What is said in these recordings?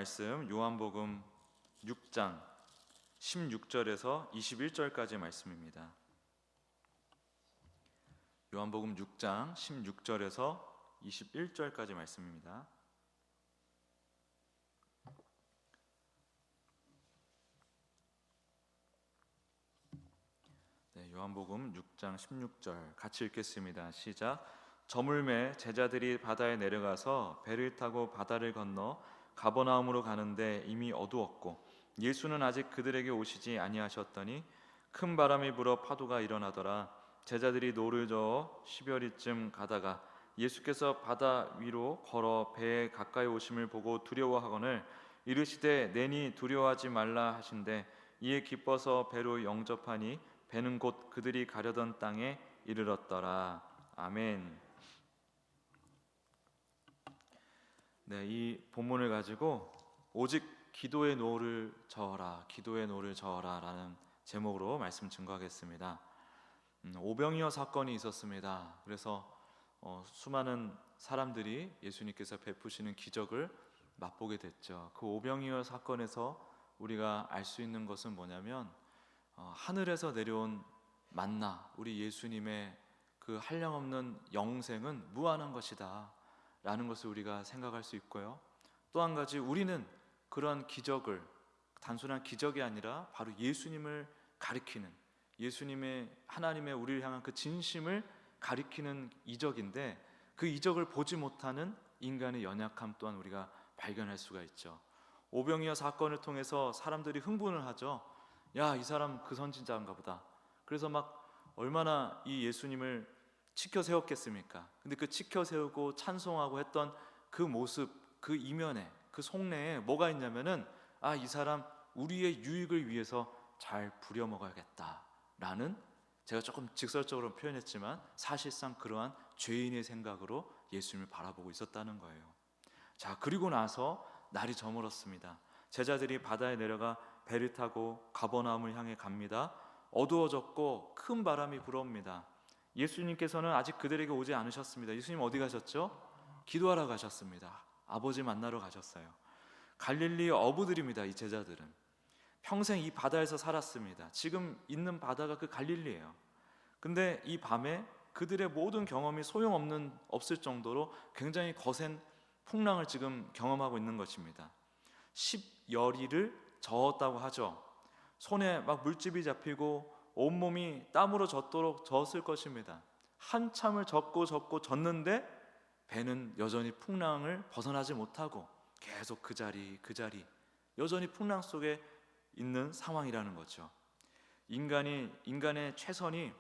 말씀 요한복음 6장 16절에서 21절까지 말씀입니다. 요한복음 6장 16절에서 21절까지 말씀입니다. 요한복음 6장 16절 같이 읽겠습니다. 시작. 저물매 제자들이 바다에 내려가서 배를 타고 바다를 건너 가버나움으로 가는데 이미 어두웠고 예수는 아직 그들에게 오시지 아니하셨더니 큰 바람이 불어 파도가 일어나더라. 제자들이 노를 저어 십여리쯤 가다가 예수께서 바다 위로 걸어 배에 가까이 오심을 보고 두려워하거늘 이르시되 내니 두려워하지 말라 하신대 이에 기뻐서 배로 영접하니 배는 곧 그들이 가려던 땅에 이르렀더라. 아멘. 이 본문을 가지고 오직 기도의 노를 저어라, 기도의 노를 저어라 라는 제목으로 말씀 증거하겠습니다. 오병이어 사건이 있었습니다. 그래서 수많은 사람들이 예수님께서 베푸시는 기적을 맛보게 됐죠. 그 오병이어 사건에서 우리가 알 수 있는 것은 뭐냐면 하늘에서 내려온 만나, 우리 예수님의 그 한량없는 영생은 무한한 것이다 라는 것을 우리가 생각할 수 있고요. 또 한 가지, 우리는 그런 기적을 단순한 기적이 아니라 바로 예수님을 가리키는, 예수님의 하나님의 우리를 향한 그 진심을 가리키는 이적인데, 그 이적을 보지 못하는 인간의 연약함 또한 우리가 발견할 수가 있죠. 오병이어 사건을 통해서 사람들이 흥분을 하죠. 야, 이 사람 그 선지자인가 보다. 그래서 막 얼마나 이 예수님을 치켜 세웠겠습니까? 근데 그 치켜 세우고 찬송하고 했던 그 모습, 그 이면에, 그 속내에 뭐가 있냐면은 이 사람 우리의 유익을 위해서 잘 부려먹어야겠다 라는, 제가 조금 직설적으로 표현했지만 사실상 그러한 죄인의 생각으로 예수님을 바라보고 있었다는 거예요. 자, 그리고 나서 날이 저물었습니다. 제자들이 바다에 내려가 배를 타고 가버나움을 향해 갑니다. 어두워졌고 큰 바람이 불어옵니다. 예수님께서는 아직 그들에게 오지 않으셨습니다. 예수님 어디 가셨죠? 기도하러 가셨습니다. 아버지 만나러 가셨어요. 갈릴리 어부들입니다. 이 제자들은 평생 이 바다에서 살았습니다. 지금 있는 바다가 그 갈릴리예요. 근데 이 밤에 그들의 모든 경험이 없을 정도로 굉장히 거센 풍랑을 지금 경험하고 있는 것입니다. 10여리를 저었다고 하죠. 손에 막 물집이 잡히고 온몸이 땀으로 젖도록 저었을 것입니다. 한참을 젖는데 배는 여전히 풍랑을 벗어나지 못하고 계속 그 자리 여전히 풍랑 속에 있는 상황이라는 거죠. 인간의 최선이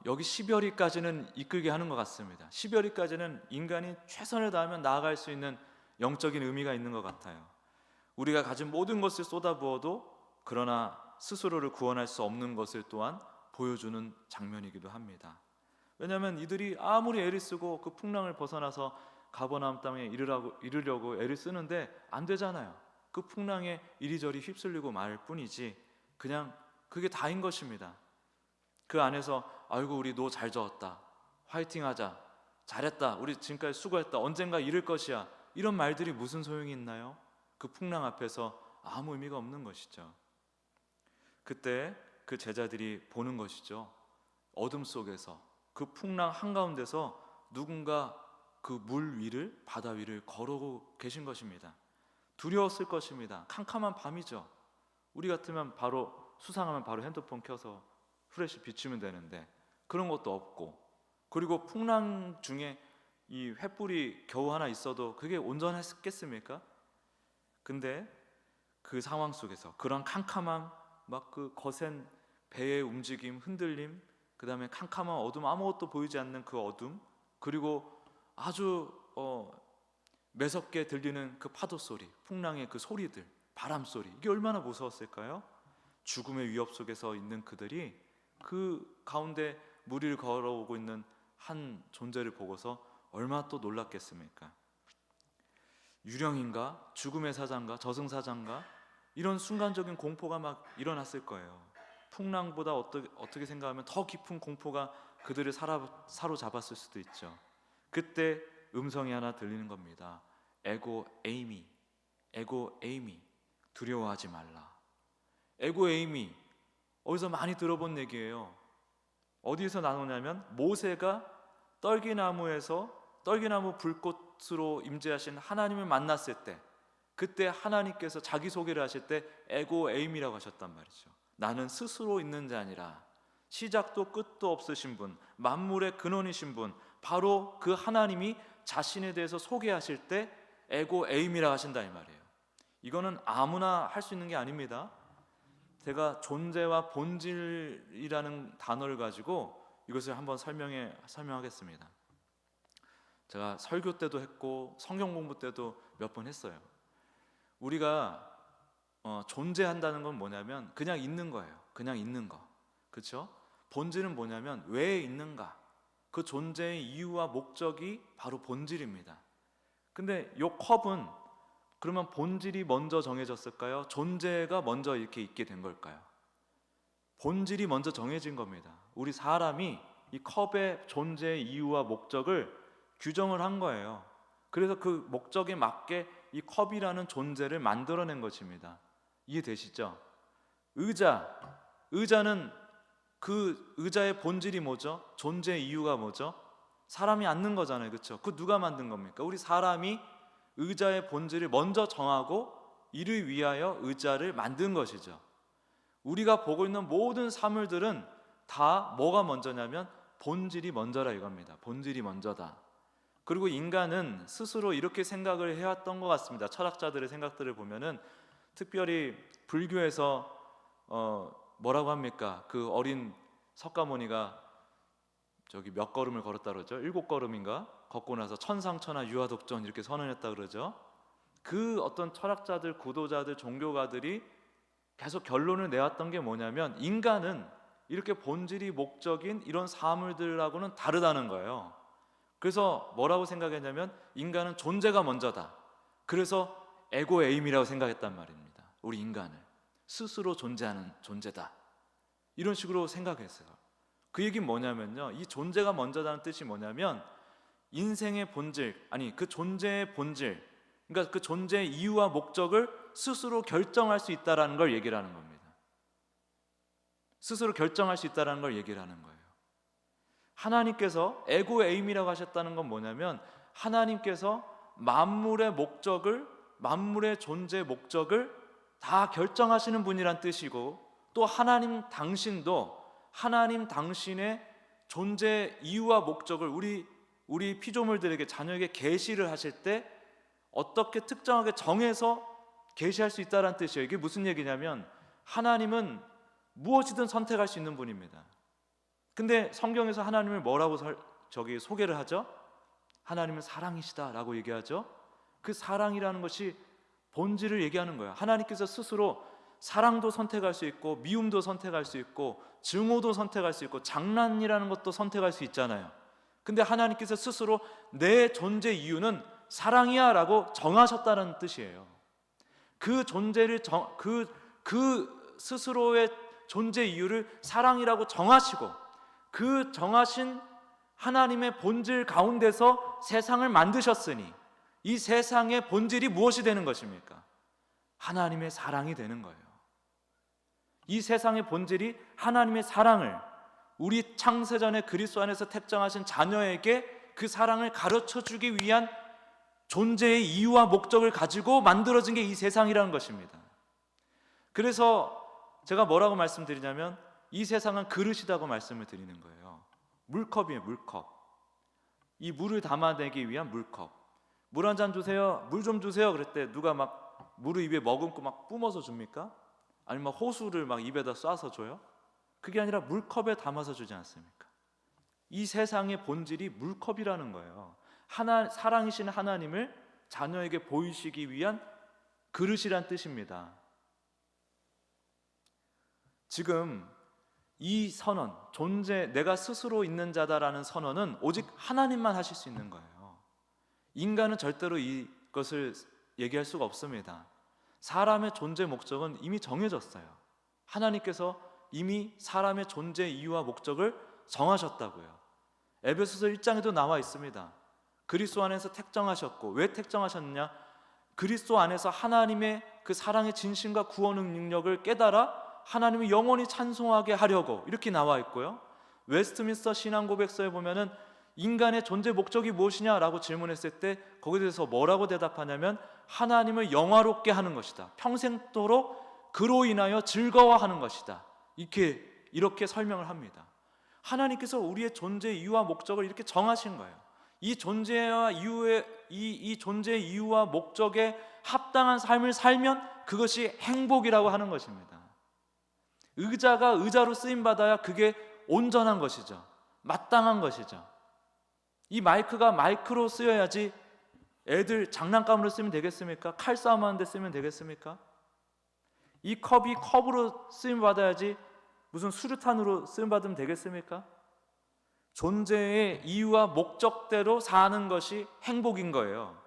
여기 10여리까지는 이끌게 하는 것 같습니다. 10여리까지는 인간이 최선을 다하면 나아갈 수 있는 영적인 의미가 있는 것 같아요. 우리가 가진 모든 것을 쏟아부어도 그러나 스스로를 구원할 수 없는 것을 또한 보여주는 장면이기도 합니다. 왜냐하면 이들이 아무리 애를 쓰고 그 풍랑을 벗어나서 가버나움 땅에 이르려고 애를 쓰는데 안 되잖아요. 그 풍랑에 이리저리 휩쓸리고 말 뿐이지 그냥 그게 다인 것입니다. 그 안에서 아이고 우리 노 잘 저었다, 화이팅하자, 잘했다, 우리 지금까지 수고했다, 언젠가 이룰 것이야, 이런 말들이 무슨 소용이 있나요? 그 풍랑 앞에서 아무 의미가 없는 것이죠. 그때 그 제자들이 보는 것이죠. 어둠 속에서 그 풍랑 한가운데서 누군가 그 물 위를, 바다 위를 걸어오고 계신 것입니다. 두려웠을 것입니다. 캄캄한 밤이죠. 우리 같으면 수상하면 바로 핸드폰 켜서 후레쉬 비추면 되는데 그런 것도 없고, 그리고 풍랑 중에 이 횃불이 겨우 하나 있어도 그게 온전했겠습니까? 근데 그 상황 속에서 그런 캄캄함, 막 그 거센 배의 움직임, 흔들림, 그 다음에 캄캄한 어둠, 아무것도 보이지 않는 그 어둠, 그리고 아주 매섭게 들리는 그 파도 소리, 풍랑의 그 소리들, 바람 소리, 이게 얼마나 무서웠을까요? 죽음의 위협 속에서 있는 그들이 그 가운데 물 위를 걸어오고 있는 한 존재를 보고서 얼마나 또 놀랐겠습니까? 유령인가? 죽음의 사자인가? 저승사자인가? 이런 순간적인 공포가 막 일어났을 거예요. 풍랑보다 어떻게 생각하면 더 깊은 공포가 그들을 사로잡았을 수도 있죠. 그때 음성이 하나 들리는 겁니다. 에고 에이미, 에고 에이미, 두려워하지 말라. 에고 에이미, 어디서 많이 들어본 얘기예요. 어디에서 나오냐면 모세가 떨기나무 불꽃으로 임재하신 하나님을 만났을 때, 그때 하나님께서 자기소개를 하실 때 에고 에임이라고 하셨단 말이죠. 나는 스스로 있는 자 아니라 시작도 끝도 없으신 분, 만물의 근원이신 분, 바로 그 하나님이 자신에 대해서 소개하실 때 에고 에임이라 하신다 이 말이에요. 이거는 아무나 할 수 있는 게 아닙니다. 제가 존재와 본질이라는 단어를 가지고 이것을 한번 설명하겠습니다. 제가 설교 때도 했고 성경 공부 때도 몇 번 했어요. 우리가 존재한다는 건 뭐냐면 그냥 있는 거예요. 그냥 있는 거. 그렇죠? 본질은 뭐냐면 왜 있는가? 그 존재의 이유와 목적이 바로 본질입니다. 근데 이 컵은 그러면 본질이 먼저 정해졌을까요? 존재가 먼저 이렇게 있게 된 걸까요? 본질이 먼저 정해진 겁니다. 우리 사람이 이 컵의 존재의 이유와 목적을 규정을 한 거예요. 그래서 그 목적에 맞게 이 컵이라는 존재를 만들어낸 것입니다. 이해되시죠? 의자는 그 의자의 본질이 뭐죠? 존재의 이유가 뭐죠? 사람이 앉는 거잖아요. 그렇죠? 그 누가 만든 겁니까? 우리 사람이 의자의 본질을 먼저 정하고 이를 위하여 의자를 만든 것이죠. 우리가 보고 있는 모든 사물들은 다 뭐가 먼저냐면 본질이 먼저라 이겁니다. 본질이 먼저다. 그리고 인간은 스스로 이렇게 생각을 해왔던 것 같습니다. 철학자들의 생각들을 보면은 특별히 불교에서 뭐라고 합니까? 그 어린 석가모니가 저기 몇 걸음을 걸었다 그러죠? 7걸음인가? 걷고 나서 천상천하 유아독전 이렇게 선언했다 그러죠? 그 어떤 철학자들, 구도자들, 종교가들이 계속 결론을 내왔던 게 뭐냐면 인간은 이렇게 본질이 목적인 이런 사물들하고는 다르다는 거예요. 그래서 뭐라고 생각했냐면 인간은 존재가 먼저다. 그래서 에고 에임이라고 생각했단 말입니다. 우리 인간을 스스로 존재하는 존재다. 이런 식으로 생각했어요. 그 얘기는 뭐냐면요, 이 존재가 먼저다는 뜻이 뭐냐면 인생의 본질, 아니 그 존재의 본질, 그러니까 그 존재의 이유와 목적을 스스로 결정할 수 있다라는 걸 얘기를 하는 겁니다. 스스로 결정할 수 있다라는 걸 얘기를 하는 거예요. 하나님께서 에고 에임이라고 하셨다는 건 뭐냐면 하나님께서 만물의 목적을, 만물의 존재의 목적을 다 결정하시는 분이란 뜻이고, 또 하나님 당신도 하나님 당신의 존재 이유와 목적을 우리 피조물들에게, 자녀에게 계시를 하실 때 어떻게 특정하게 정해서 계시할 수 있다는 뜻이에요. 이게 무슨 얘기냐면 하나님은 무엇이든 선택할 수 있는 분입니다. 근데 성경에서 하나님을 뭐라고 소개를 하죠? 하나님은 사랑이시다라고 얘기하죠. 그 사랑이라는 것이 본질을 얘기하는 거예요. 하나님께서 스스로 사랑도 선택할 수 있고 미움도 선택할 수 있고 증오도 선택할 수 있고 장난이라는 것도 선택할 수 있잖아요. 근데 하나님께서 스스로 내 존재 이유는 사랑이야 라고 정하셨다는 뜻이에요. 그 존재를 그 스스로의 존재 이유를 사랑이라고 정하시고, 그 정하신 하나님의 본질 가운데서 세상을 만드셨으니 이 세상의 본질이 무엇이 되는 것입니까? 하나님의 사랑이 되는 거예요. 이 세상의 본질이 하나님의 사랑을, 우리 창세전에 그리스도 안에서 택정하신 자녀에게 그 사랑을 가르쳐주기 위한 존재의 이유와 목적을 가지고 만들어진 게 이 세상이라는 것입니다. 그래서 제가 뭐라고 말씀드리냐면 이 세상은 그릇이라고 말씀을 드리는 거예요. 물컵이에요. 물컵. 이 물을 담아내기 위한 물컵. 물 한 잔 주세요, 물 좀 주세요 그럴 때 누가 막 물을 입에 머금고 막 뿜어서 줍니까? 아니면 호수를 막 입에다 쏴서 줘요? 그게 아니라 물컵에 담아서 주지 않습니까? 이 세상의 본질이 물컵이라는 거예요. 사랑이신 하나님을 자녀에게 보이시기 위한 그릇이란 뜻입니다. 지금 이 선언, 내가 스스로 있는 자다라는 선언은 오직 하나님만 하실 수 있는 거예요. 인간은 절대로 이것을 얘기할 수가 없습니다. 사람의 존재 목적은 이미 정해졌어요. 하나님께서 이미 사람의 존재 이유와 목적을 정하셨다고요. 에베소서 1장에도 나와 있습니다. 그리스도 안에서 택정하셨고, 왜 택정하셨느냐? 그리스도 안에서 하나님의 그 사랑의 진심과 구원의 능력을 깨달아 하나님을 영원히 찬송하게 하려고 이렇게 나와 있고요. 웨스트민스터 신앙고백서에 보면은 인간의 존재 목적이 무엇이냐라고 질문했을 때 거기에 대해서 뭐라고 대답하냐면 하나님을 영화롭게 하는 것이다. 평생도록 그로 인하여 즐거워하는 것이다. 이렇게 설명을 합니다. 하나님께서 우리의 존재 이유와 목적을 이렇게 정하신 거예요. 이 존재와 이유의 이 존재의 이유와 목적에 합당한 삶을 살면 그것이 행복이라고 하는 것입니다. 의자가 의자로 쓰임 받아야 그게 온전한 것이죠. 마땅한 것이죠. 이 마이크가 마이크로 쓰여야지 애들 장난감으로 쓰면 되겠습니까? 칼싸움 하는데 쓰면 되겠습니까? 이 컵이 컵으로 쓰임 받아야지 무슨 수류탄으로 쓰임 받으면 되겠습니까? 존재의 이유와 목적대로 사는 것이 행복인 거예요.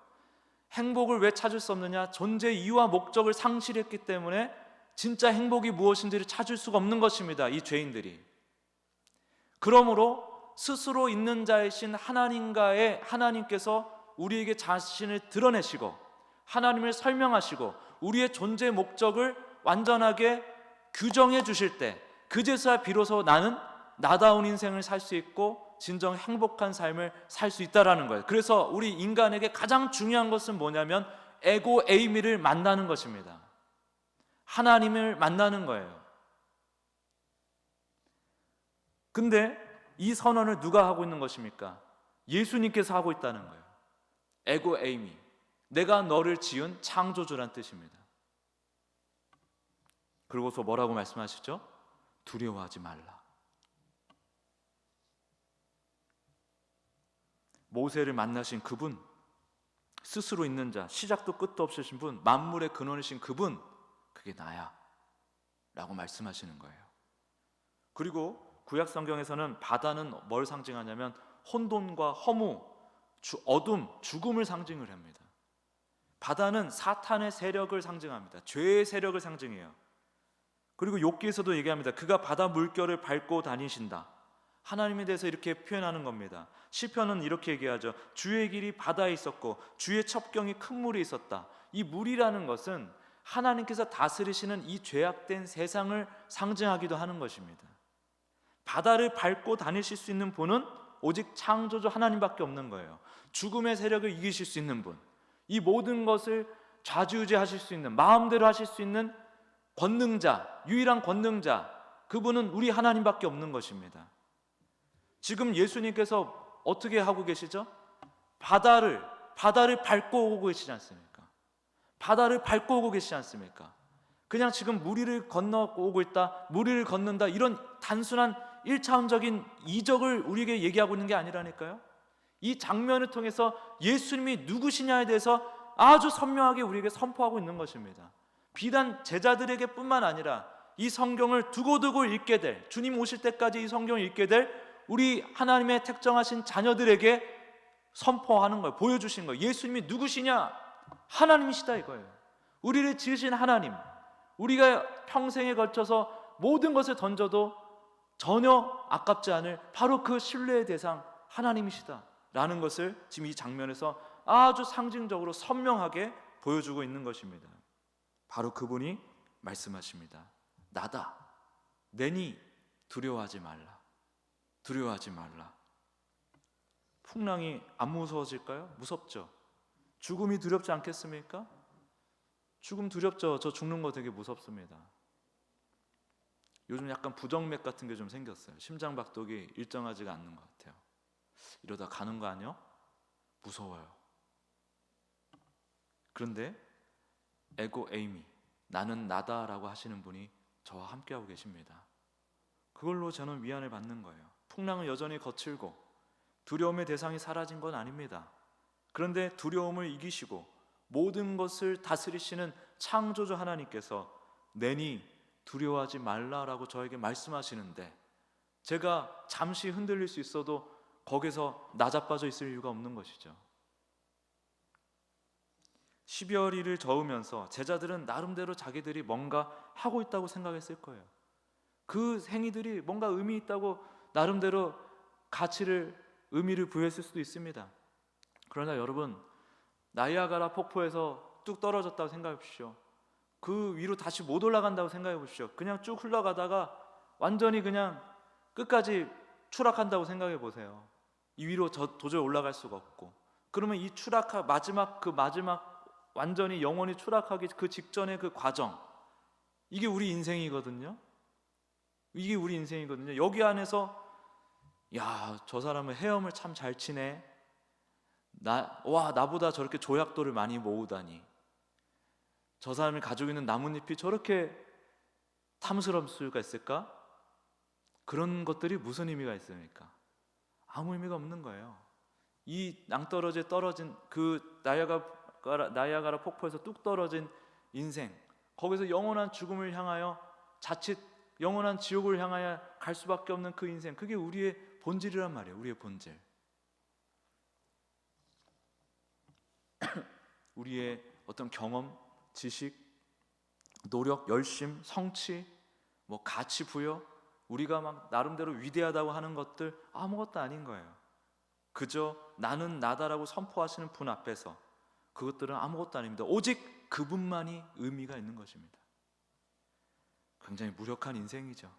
행복을 왜 찾을 수 없느냐? 존재의 이유와 목적을 상실했기 때문에 진짜 행복이 무엇인지를 찾을 수가 없는 것입니다. 이 죄인들이. 그러므로 스스로 있는 자이신 하나님께서 우리에게 자신을 드러내시고 하나님을 설명하시고 우리의 존재 목적을 완전하게 규정해 주실 때 그제서야 비로소 나는 나다운 인생을 살 수 있고 진정 행복한 삶을 살 수 있다라는 거예요. 그래서 우리 인간에게 가장 중요한 것은 뭐냐면 에고 에이미를 만나는 것입니다. 하나님을 만나는 거예요. 근데 이 선언을 누가 하고 있는 것입니까? 예수님께서 하고 있다는 거예요. 에고 에이미, 내가 너를 지은 창조주란 뜻입니다. 그리고서 뭐라고 말씀하시죠? 두려워하지 말라. 모세를 만나신 그분, 스스로 있는 자, 시작도 끝도 없으신 분, 만물의 근원이신 그분, 그게 나야 라고 말씀하시는 거예요. 그리고 구약 성경에서는 바다는 뭘 상징하냐면 혼돈과 허무, 어둠, 죽음을 상징을 합니다. 바다는 사탄의 세력을 상징합니다. 죄의 세력을 상징해요. 그리고 욥기에서도 얘기합니다. 그가 바다 물결을 밟고 다니신다. 하나님에 대해서 이렇게 표현하는 겁니다. 시편은 이렇게 얘기하죠. 주의 길이 바다에 있었고 주의 첩경이 큰 물이 있었다. 이 물이라는 것은 하나님께서 다스리시는 이 죄악된 세상을 상징하기도 하는 것입니다. 바다를 밟고 다니실 수 있는 분은 오직 창조주 하나님밖에 없는 거예요. 죽음의 세력을 이기실 수 있는 분, 이 모든 것을 좌지우지하실 수 있는, 마음대로 하실 수 있는 권능자, 유일한 권능자, 그분은 우리 하나님밖에 없는 것입니다. 지금 예수님께서 어떻게 하고 계시죠? 바다를 밟고 오고 계시지 않습니까? 바다를 밟고 오고 계시지 않습니까? 그냥 지금 무리를 건너오고 있다, 무리를 걷는다, 이런 단순한 1차원적인 이적을 우리에게 얘기하고 있는 게 아니라니까요. 이 장면을 통해서 예수님이 누구시냐에 대해서 아주 선명하게 우리에게 선포하고 있는 것입니다. 비단 제자들에게 뿐만 아니라 이 성경을 두고두고 읽게 될, 주님 오실 때까지 이 성경을 읽게 될 우리 하나님의 택정하신 자녀들에게 선포하는 거예요. 보여주신 거예요. 예수님이 누구시냐? 하나님이시다 이거예요. 우리를 지으신 하나님, 우리가 평생에 걸쳐서 모든 것을 던져도 전혀 아깝지 않을 바로 그 신뢰의 대상 하나님이시다 라는 것을 지금 이 장면에서 아주 상징적으로 선명하게 보여주고 있는 것입니다. 바로 그분이 말씀하십니다. 나다. 내니 두려워하지 말라. 두려워하지 말라. 풍랑이 안 무서워질까요? 무섭죠. 죽음이 두렵지 않겠습니까? 죽음 두렵죠. 저 죽는 거 되게 무섭습니다. 요즘 약간 부정맥 같은 게 좀 생겼어요. 심장박동이 일정하지가 않는 것 같아요. 이러다 가는 거 아니요? 무서워요. 그런데 에고 에이미, 나는 나다라고 하시는 분이 저와 함께하고 계십니다. 그걸로 저는 위안을 받는 거예요. 풍랑은 여전히 거칠고 두려움의 대상이 사라진 건 아닙니다. 그런데 두려움을 이기시고 모든 것을 다스리시는 창조주 하나님께서 내니 두려워하지 말라라고 저에게 말씀하시는데 제가 잠시 흔들릴 수 있어도 거기서 나자빠져 있을 이유가 없는 것이죠. 12월일을 저으면서 제자들은 나름대로 자기들이 뭔가 하고 있다고 생각했을 거예요. 그 행위들이 뭔가 의미 있다고 나름대로 의미를 부여했을 수도 있습니다. 그러나 여러분, 나이아가라 폭포에서 뚝뚝 떨어졌다고 생각해 보십시오. 그 위로 다시 못 올라간다고 생각해 보십시오. 그냥 쭉 흘러가다가 완전히 그냥 끝까지 추락한다고 생각해 보세요. 이 위로 도저히 올라갈 수가 없고, 그러면 이 마지막 완전히 영원히 추락하기 그 직전의 그 과정, 이게 우리 인생이거든요. 이게 우리 인생이거든요. 여기 안에서 야, 저 사람은 헤엄을 참 잘 치네. 나보다 저렇게 조약돌을 많이 모으다니. 저 사람이 가지고 있는 나뭇잎이 저렇게 탐스러울 수가 있을까? 그런 것들이 무슨 의미가 있습니까? 아무 의미가 없는 거예요. 이 낭떠러지에 떨어진 그 나이아가라 폭포에서 뚝 떨어진 인생, 거기서 영원한 죽음을 향하여 자칫 영원한 지옥을 향하여 갈 수밖에 없는 그 인생, 그게 우리의 본질이란 말이에요. 우리의 본질. 우리의 어떤 경험, 지식, 노력, 열심, 성취, 가치 부여, 우리가 막 나름대로 위대하다고 하는 것들 아무것도 아닌 거예요. 그저 나는 나다라고 선포하시는 분 앞에서 그것들은 아무것도 아닙니다. 오직 그분만이 의미가 있는 것입니다. 굉장히 무력한 인생이죠.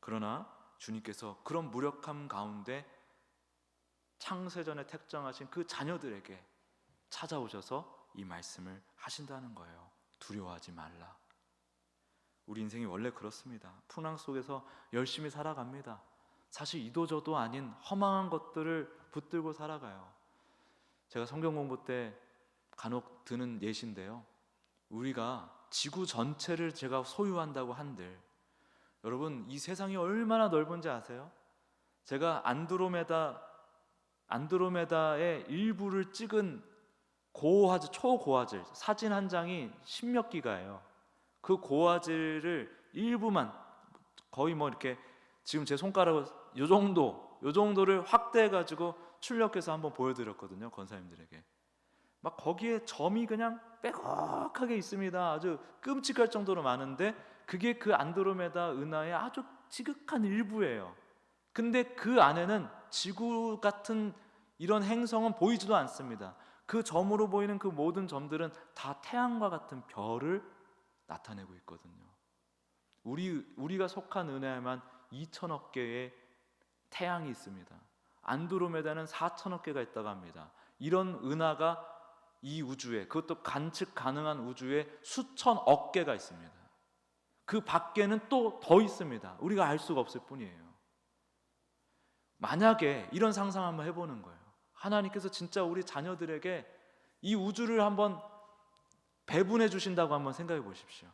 그러나 주님께서 그런 무력함 가운데 창세전에 택정하신 그 자녀들에게 찾아오셔서 이 말씀을 하신다는 거예요. 두려워하지 말라. 우리 인생이 원래 그렇습니다. 풍랑 속에서 열심히 살아갑니다. 사실 이도저도 아닌 허망한 것들을 붙들고 살아가요. 제가 성경 공부 때 간혹 드는 예시인데요, 우리가 지구 전체를 제가 소유한다고 한들, 여러분 이 세상이 얼마나 넓은지 아세요? 제가 안드로메다의 일부를 찍은 초고화질 사진 한 장이 10몇 기가예요. 그 고화질을 일부만 거의 이렇게 지금 제 손가락으로 요 정도를 확대해 가지고 출력해서 한번 보여드렸거든요, 권사님들에게. 막 거기에 점이 그냥 빼곡하게 있습니다. 아주 끔찍할 정도로 많은데 그게 그 안드로메다 은하의 아주 지극한 일부예요. 근데 그 안에는 지구 같은 이런 행성은 보이지도 않습니다. 그 점으로 보이는 그 모든 점들은 다 태양과 같은 별을 나타내고 있거든요. 우리가 속한 은하에만 2천억 개의 태양이 있습니다. 안드로메다는 4천억 개가 있다고 합니다. 이런 은하가 이 우주에, 그것도 관측 가능한 우주에 수천억 개가 있습니다. 그 밖에는 또 더 있습니다. 우리가 알 수가 없을 뿐이에요. 만약에 이런 상상 한번 해보는 거예요. 하나님께서 진짜 우리 자녀들에게 이 우주를 한번 배분해 주신다고 한번 생각해 보십시오.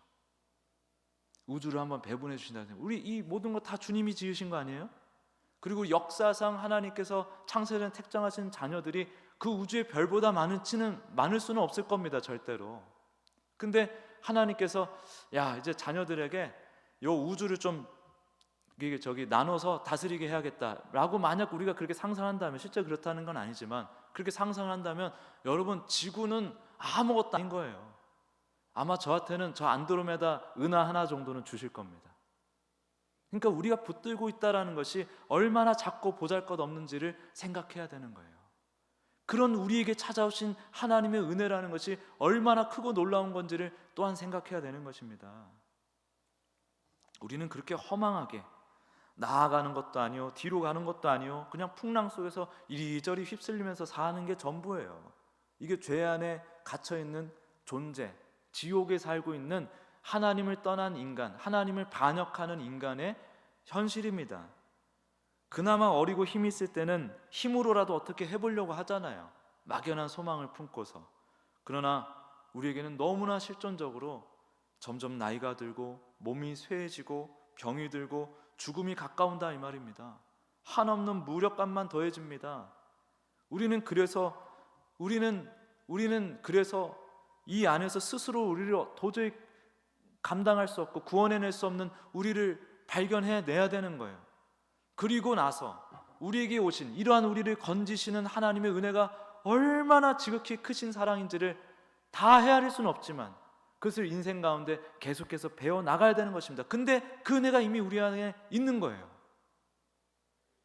우주를 한번 배분해 주신다고. 우리 이 모든 거 다 주님이 지으신 거 아니에요? 그리고 역사상 하나님께서 창세전 택정하신 자녀들이 그 우주의 별보다 많을 수는 없을 겁니다, 절대로. 근데 하나님께서 이제 자녀들에게 요 우주를 좀 나눠서 다스리게 해야겠다라고 만약 우리가 그렇게 상상한다면, 실제 그렇다는 건 아니지만 그렇게 상상한다면 여러분, 지구는 아무것도 아닌 거예요. 아마 저한테는 저 안드로메다 은하 하나 정도는 주실 겁니다. 그러니까 우리가 붙들고 있다라는 것이 얼마나 작고 보잘것없는지를 생각해야 되는 거예요. 그런 우리에게 찾아오신 하나님의 은혜라는 것이 얼마나 크고 놀라운 건지를 또한 생각해야 되는 것입니다. 우리는 그렇게 허망하게 나아가는 것도 아니요, 뒤로 가는 것도 아니요, 그냥 풍랑 속에서 이리저리 휩쓸리면서 사는 게 전부예요. 이게 죄 안에 갇혀있는 존재, 지옥에 살고 있는 하나님을 떠난 인간, 하나님을 반역하는 인간의 현실입니다. 그나마 어리고 힘 있을 때는 힘으로라도 어떻게 해보려고 하잖아요. 막연한 소망을 품고서. 그러나 우리에게는 너무나 실존적으로 점점 나이가 들고 몸이 쇠해지고 병이 들고 죽음이 가까운다 이 말입니다. 한없는 무력감만 더해집니다. 우리는 그래서 이 안에서 스스로 우리를 도저히 감당할 수 없고 구원해낼 수 없는 우리를 발견해내야 되는 거예요. 그리고 나서 우리에게 오신 이러한 우리를 건지시는 하나님의 은혜가 얼마나 지극히 크신 사랑인지를 다 헤아릴 수는 없지만 그것을 인생 가운데 계속해서 배워나가야 되는 것입니다. 근데 그 은혜가 이미 우리 안에 있는 거예요.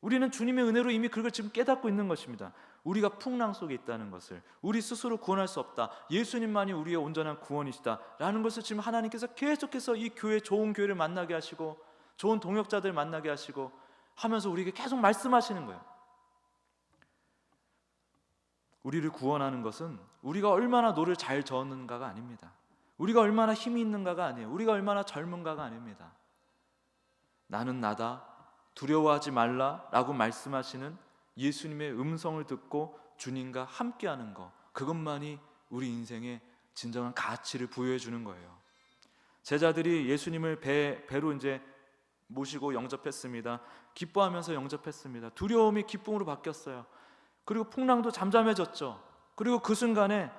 우리는 주님의 은혜로 이미 그걸 지금 깨닫고 있는 것입니다. 우리가 풍랑 속에 있다는 것을, 우리 스스로 구원할 수 없다, 예수님만이 우리의 온전한 구원이시다 라는 것을 지금 하나님께서 계속해서 이 교회, 좋은 교회를 만나게 하시고 좋은 동역자들 만나게 하시고 하면서 우리에게 계속 말씀하시는 거예요. 우리를 구원하는 것은 우리가 얼마나 노를 잘 저었는가가 아닙니다. 우리가 얼마나 힘이 있는가가 아니에요. 우리가 얼마나 젊은가가 아닙니다. 나는 나다, 두려워하지 말라 라고 말씀하시는 예수님의 음성을 듣고 주님과 함께하는 것, 그것만이 우리 인생에 진정한 가치를 부여해 주는 거예요. 제자들이 예수님을 배로 이제 모시고 영접했습니다. 기뻐하면서 영접했습니다. 두려움이 기쁨으로 바뀌었어요. 그리고 풍랑도 잠잠해졌죠. 그리고 그 순간에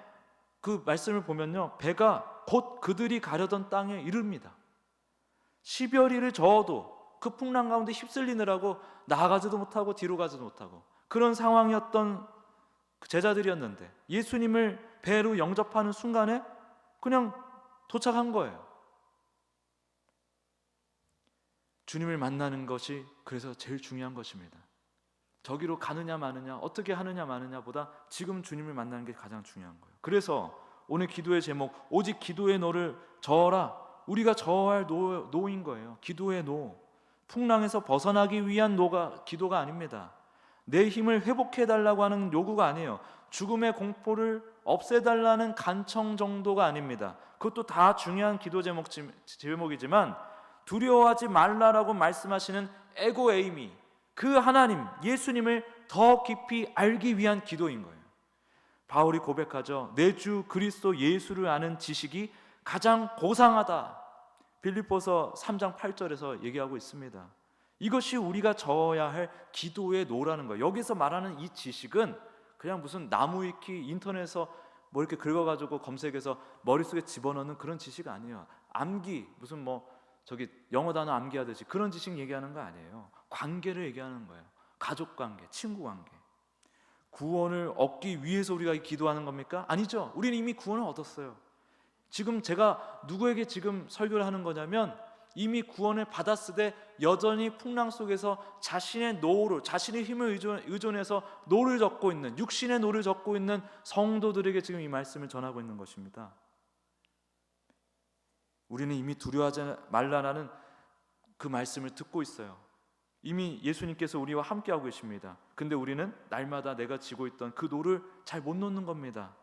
그 말씀을 보면요, 배가 곧 그들이 가려던 땅에 이릅니다. 10여리를 저어도 그 풍랑 가운데 휩쓸리느라고 나아가지도 못하고 뒤로 가지도 못하고 그런 상황이었던 제자들이었는데 예수님을 배로 영접하는 순간에 그냥 도착한 거예요. 주님을 만나는 것이 그래서 제일 중요한 것입니다. 저기로 가느냐 마느냐, 어떻게 하느냐 마느냐보다 지금 주님을 만나는 게 가장 중요한 거예요. 그래서 오늘 기도의 제목, 오직 기도의 노를 저어라. 우리가 저어야 할 노인 거예요. 기도의 노. 풍랑에서 벗어나기 위한 기도가 아닙니다. 내 힘을 회복해달라고 하는 요구가 아니에요. 죽음의 공포를 없애달라는 간청 정도가 아닙니다. 그것도 다 중요한 기도 제목이지만 두려워하지 말라라고 말씀하시는 에고에이미, 그 하나님, 예수님을 더 깊이 알기 위한 기도인 거예요. 바울이 고백하죠. 내 주 그리스도 예수를 아는 지식이 가장 고상하다. 빌립보서 3장 8절에서 얘기하고 있습니다. 이것이 우리가 저어야 할 기도의 노라는 거예요. 여기서 말하는 이 지식은 그냥 무슨 나무 위키 인터넷에서 뭐 이렇게 긁어가지고 검색해서 머릿속에 집어넣는 그런 지식 아니에요. 암기, 무슨 저기 영어 단어 암기하듯이 그런 지식 얘기하는 거 아니에요. 관계를 얘기하는 거예요. 가족 관계, 친구 관계. 구원을 얻기 위해서 우리가 기도하는 겁니까? 아니죠. 우리는 이미 구원을 얻었어요. 지금 제가 누구에게 지금 설교를 하는 거냐면 이미 구원을 받았을 때 여전히 풍랑 속에서 자신의 노를, 자신의 힘을 의존해서 노를 젓고 있는, 육신의 노를 젓고 있는 성도들에게 지금 이 말씀을 전하고 있는 것입니다. 우리는 이미 두려워하지 말라라는 그 말씀을 듣고 있어요. 이미 예수님께서 우리와 함께하고 계십니다. 근데 우리는 날마다 내가 지고 있던 그 노를 잘 못 놓는 겁니다.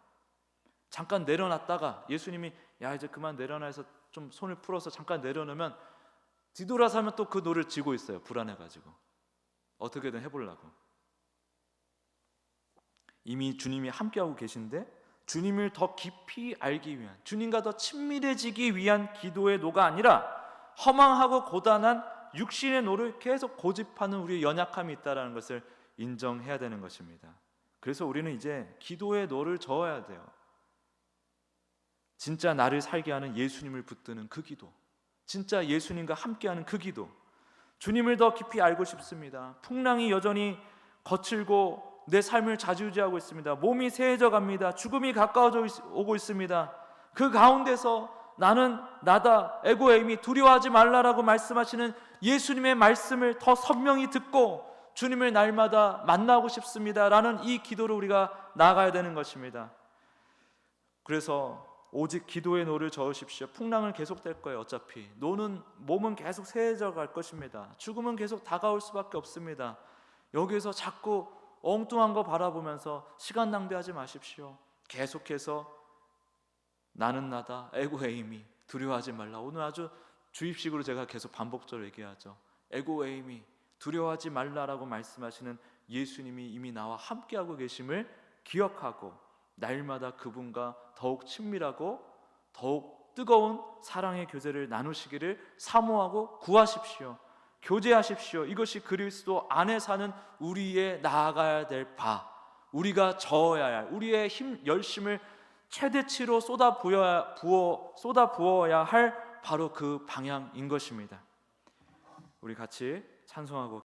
잠깐 내려놨다가 예수님이 야 이제 그만 내려놔 해서 좀 손을 풀어서 잠깐 내려놓으면 뒤돌아서 하면 또 그 노를 지고 있어요. 불안해가지고 어떻게든 해보려고. 이미 주님이 함께하고 계신데 주님을 더 깊이 알기 위한, 주님과 더 친밀해지기 위한 기도의 노가 아니라 허망하고 고단한 육신의 노를 계속 고집하는 우리의 연약함이 있다는 것을 인정해야 되는 것입니다. 그래서 우리는 이제 기도의 노를 저어야 돼요. 진짜 나를 살게 하는 예수님을 붙드는 그 기도, 진짜 예수님과 함께하는 그 기도. 주님을 더 깊이 알고 싶습니다. 풍랑이 여전히 거칠고 내 삶을 좌지우지하고 있습니다. 몸이 쇠해져 갑니다. 죽음이 가까워져 오고 있습니다. 그 가운데서 나는 나다, 에고에이미, 두려워하지 말라라고 말씀하시는 예수님의 말씀을 더 선명히 듣고 주님을 날마다 만나고 싶습니다 라는 이 기도를 우리가 나아가야 되는 것입니다. 그래서 오직 기도의 노를 저으십시오. 풍랑은 계속될 거예요. 어차피 몸은 계속 쇠해져 갈 것입니다. 죽음은 계속 다가올 수밖에 없습니다. 여기에서 자꾸 엉뚱한 거 바라보면서 시간 낭비하지 마십시오. 계속해서 나는 나다, 에고에이미, 두려워하지 말라. 오늘 아주 주입식으로 제가 계속 반복적으로 얘기하죠. 에고에이미, 두려워하지 말라라고 말씀하시는 예수님이 이미 나와 함께하고 계심을 기억하고 날마다 그분과 더욱 친밀하고 더욱 뜨거운 사랑의 교제를 나누시기를 사모하고 구하십시오. 교제하십시오. 이것이 그리스도 안에 사는 우리의 나아가야 될 바, 우리가 저어야 할, 우리의 힘, 열심을 최대치로 쏟아부어야 할 바로 그 방향인 것입니다. 우리 같이 찬송하고